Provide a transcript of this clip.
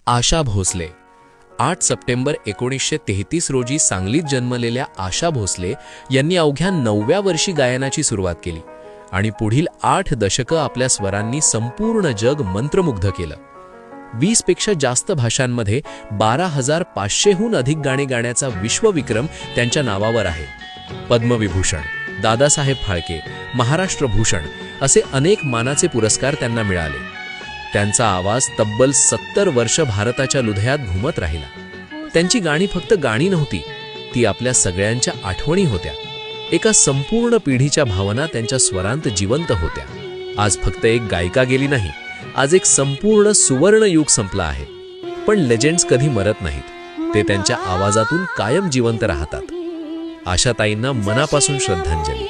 Asha Bhosle 8 September 1933 रोजी सांगलीत जन्मलेल्या आशा भोसले यांनी अवघ्या 9व्या वर्षी गायनाची सुरुवात केली आणि पुढील 8 दशकं आपल्या स्वरांनी संपूर्ण जग मंत्रमुग्ध केलं. 20 पेक्षा जास्त भाषांमध्ये 12,500हून अधिक गाणे गाण्याचा विश्वविक्रम त्यांच्या नावावर आहे. पद्मविभूषण, दादासाहेब फाळके, महाराष्ट्र भूषण असे अनेक मानाचे पुरस्कार त्यांना मिळाले. त्यांचा आवाज तब्बल 70 वर्ष भारताच्या लुधयात घुमत राहिला. त्यांची गाणी फक्त गाणी नव्हती, ती आपल्या सगळ्यांच्या आठवणी होत्या. एका संपूर्ण पिढीच्या भावना त्यांच्या स्वरांत जिवंत होत्या. आज फक्त एक गायिका गेली नाही, आज एक संपूर्ण सुवर्ण युग संपला आहे. पण लेजेंड्स कधी मरत नाहीत, ते त्यांच्या आवाजातून कायम जिवंत राहतात. आशाताईंना मनापासून श्रद्धांजली.